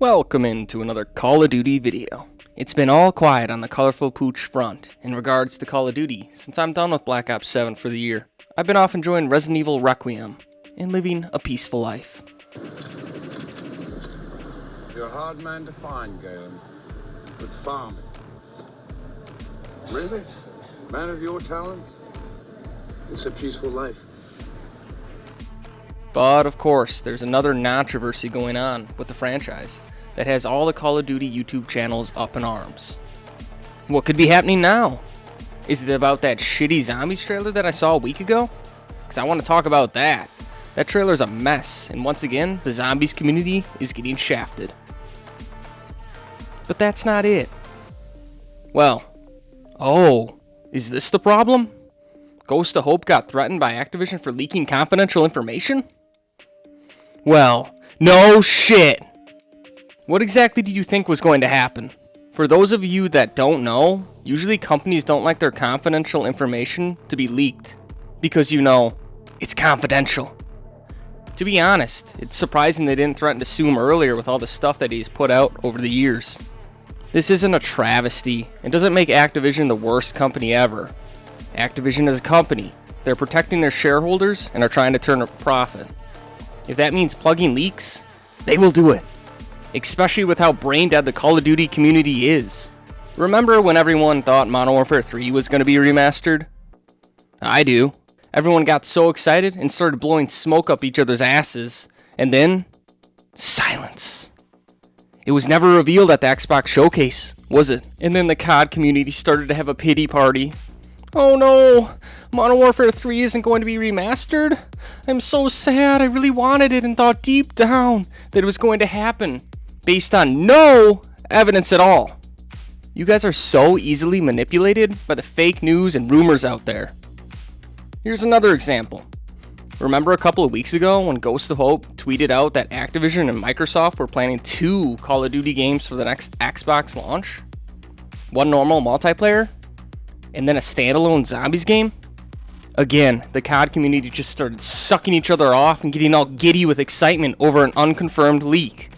Welcome into another Call of Duty video. It's been all quiet on the colorful pooch front in regards to Call of Duty since I'm done with Black Ops 7 for the year. I've been off enjoying Resident Evil Requiem and living a peaceful life. You're a hard man to find, Galen. With farming. Really? Man of your talents? It's a peaceful life. But of course, there's another controversy going on with the franchise that has all the Call of Duty YouTube channels up in arms. What could be happening now? Is it about that shitty zombies trailer that I saw a week ago? Because I want to talk about that. That trailer's a mess, and once again, the zombies community is getting shafted. But that's not it. Well, is this the problem? Ghost of Hope got threatened by Activision for leaking confidential information? Well, no shit! What exactly did you think was going to happen? For those of you that don't know, usually companies don't like their confidential information to be leaked. Because it's confidential. To be honest, it's surprising they didn't threaten to sue him earlier with all the stuff that he's put out over the years. This isn't a travesty. It doesn't make Activision the worst company ever. Activision is a company. They're protecting their shareholders and are trying to turn a profit. If that means plugging leaks, they will do it. Especially with how brain dead the Call of Duty community is. Remember when everyone thought Modern Warfare 3 was going to be remastered? I do. Everyone got so excited and started blowing smoke up each other's asses. And then, silence. It was never revealed at the Xbox showcase, was it? And then the COD community started to have a pity party. Oh no, Modern Warfare 3 isn't going to be remastered? I'm so sad, I really wanted it and thought deep down that it was going to happen, based on no evidence at all. You guys are so easily manipulated by the fake news and rumors out there. Here's another example. Remember a couple of weeks ago when Ghost of Hope tweeted out that Activision and Microsoft were planning 2 Call of Duty games for the next Xbox launch? One normal multiplayer, and then a standalone zombies game? Again, the COD community just started sucking each other off and getting all giddy with excitement over an unconfirmed leak.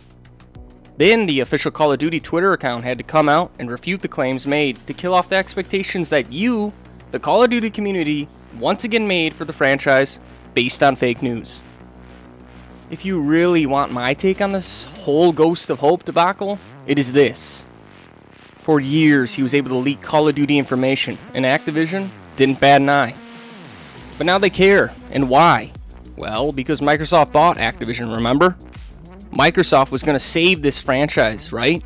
Then the official Call of Duty Twitter account had to come out and refute the claims made to kill off the expectations that you, the Call of Duty community, once again made for the franchise based on fake news. If you really want my take on this whole Ghost of Hope debacle, it is this. For years, he was able to leak Call of Duty information, and Activision didn't bat an eye. But now they care, and why? Well, because Microsoft bought Activision, remember? Microsoft was going to save this franchise, right?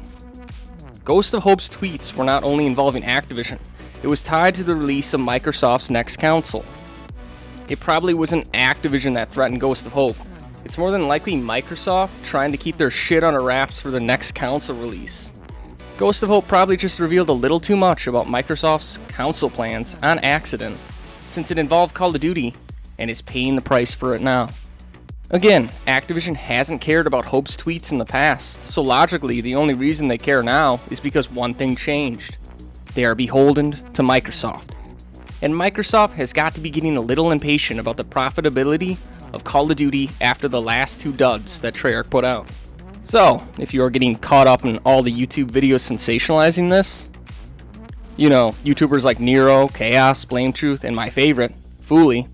Ghost of Hope's tweets were not only involving Activision, it was tied to the release of Microsoft's next console. It probably wasn't Activision that threatened Ghost of Hope. It's more than likely Microsoft trying to keep their shit under wraps for the next console release. Ghost of Hope probably just revealed a little too much about Microsoft's console plans on accident, since it involved Call of Duty and is paying the price for it now. Again, Activision hasn't cared about Hope's tweets in the past, so logically the only reason they care now is because one thing changed. They are beholden to Microsoft. And Microsoft has got to be getting a little impatient about the profitability of Call of Duty after the last 2 duds that Treyarch put out. So, if you are getting caught up in all the YouTube videos sensationalizing this, YouTubers like Nero, Chaos, Blame Truth, and my favorite, Fooly,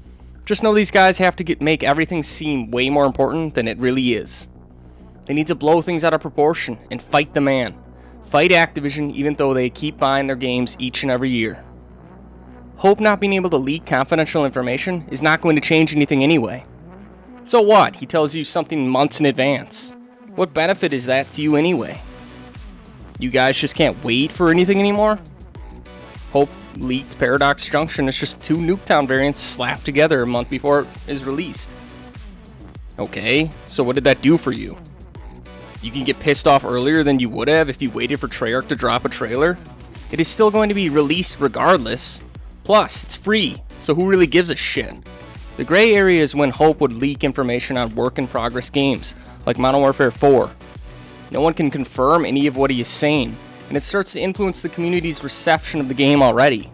just know these guys have to make everything seem way more important than it really is. They need to blow things out of proportion and fight the man. Fight Activision even though they keep buying their games each and every year. Hope not being able to leak confidential information is not going to change anything anyway. So what? He tells you something months in advance. What benefit is that to you anyway? You guys just can't wait for anything anymore? Hope leaked Paradox Junction is just 2 Nuketown variants slapped together a month before it is released. Okay, so what did that do for you? You can get pissed off earlier than you would have if you waited for Treyarch to drop a trailer? It is still going to be released regardless. Plus, it's free, so who really gives a shit? The gray area is when Hope would leak information on work-in-progress games, like Modern Warfare 4. No one can confirm any of what he is saying, and it starts to influence the community's reception of the game already.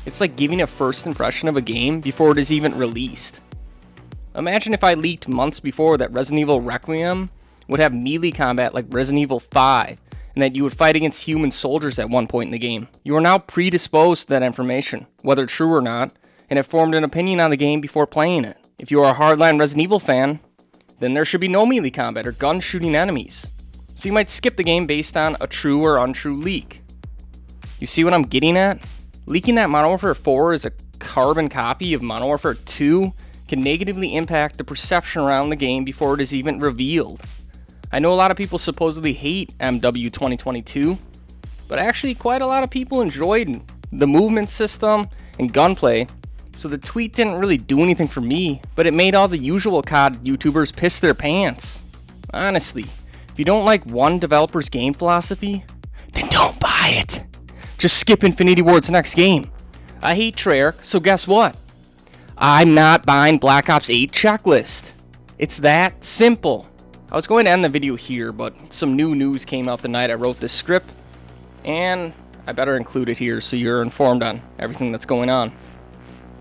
It's like giving a first impression of a game before it is even released. Imagine if I leaked months before that Resident Evil Requiem would have melee combat like Resident Evil 5, and that you would fight against human soldiers at one point in the game. You are now predisposed to that information, whether true or not, and have formed an opinion on the game before playing it. If you are a hardline Resident Evil fan, then there should be no melee combat or gun shooting enemies. So you might skip the game based on a true or untrue leak. You see what I'm getting at? Leaking that Modern Warfare 4 is a carbon copy of Modern Warfare 2 can negatively impact the perception around the game before it is even revealed. I know a lot of people supposedly hate MW 2022, but actually quite a lot of people enjoyed the movement system and gunplay, so the tweet didn't really do anything for me, but it made all the usual COD YouTubers piss their pants. Honestly, if you don't like one developer's game philosophy, then don't buy it. Just skip Infinity Ward's next game. I hate Treyarch, so guess what? I'm not buying Black Ops 8 checklist. It's that simple. I was going to end the video here, but some new news came out the night I wrote this script, and I better include it here so you're informed on everything that's going on.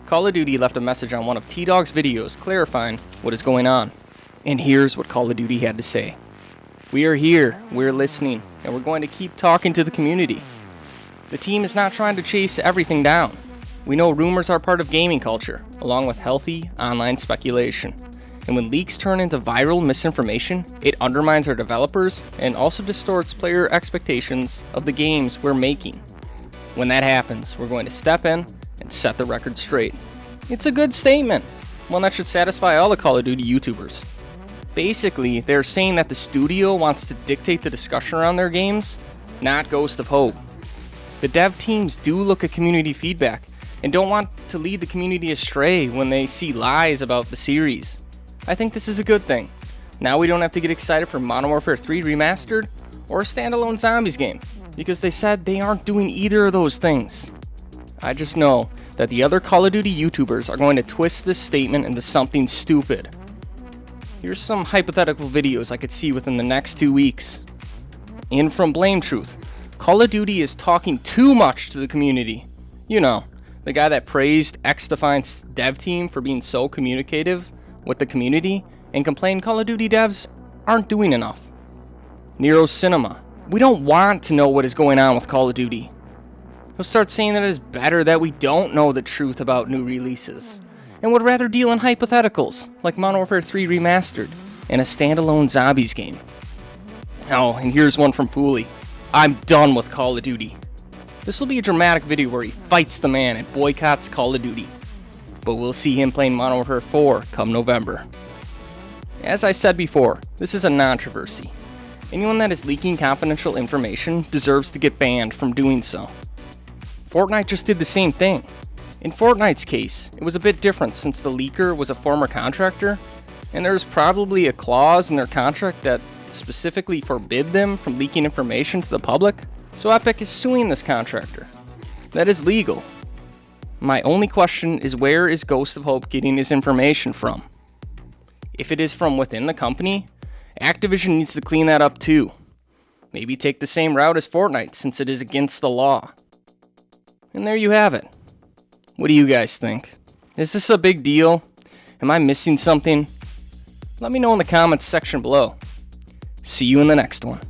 Call of Duty left a message on one of T-Dog's videos clarifying what is going on. And here's what Call of Duty had to say. We are here, we're listening, and we're going to keep talking to the community. The team is not trying to chase everything down. We know rumors are part of gaming culture, along with healthy online speculation. And when leaks turn into viral misinformation, it undermines our developers and also distorts player expectations of the games we're making. When that happens, we're going to step in and set the record straight. It's a good statement, one that should satisfy all the Call of Duty YouTubers. Basically, they're saying that the studio wants to dictate the discussion around their games, not Ghost of Hope. The dev teams do look at community feedback and don't want to lead the community astray when they see lies about the series. I think this is a good thing. Now we don't have to get excited for Modern Warfare 3 Remastered or a standalone Zombies game, because they said they aren't doing either of those things. I just know that the other Call of Duty YouTubers are going to twist this statement into something stupid. Here's some hypothetical videos I could see within the next 2 weeks. In from Blame Truth, Call of Duty is talking too much to the community. You know, the guy that praised X-Defiant's dev team for being so communicative with the community and complained Call of Duty devs aren't doing enough. Nero Cinema, we don't want to know what is going on with Call of Duty. He'll start saying that it is better that we don't know the truth about new releases, and would rather deal in hypotheticals like Modern Warfare 3 Remastered and a standalone Zombies game. Oh, and here's one from Fooly. I'm done with Call of Duty. This will be a dramatic video where he fights the man and boycotts Call of Duty, but we'll see him playing Modern Warfare 4 come November. As I said before, this is a controversy. Anyone that is leaking confidential information deserves to get banned from doing so. Fortnite just did the same thing. In Fortnite's case, it was a bit different since the leaker was a former contractor, and there's probably a clause in their contract that specifically forbid them from leaking information to the public, so Epic is suing this contractor. That is legal. My only question is, where is Ghost of Hope getting his information from? If it is from within the company, Activision needs to clean that up too. Maybe take the same route as Fortnite since it is against the law. And there you have it. What do you guys think? Is this a big deal? Am I missing something? Let me know in the comments section below. See you in the next one.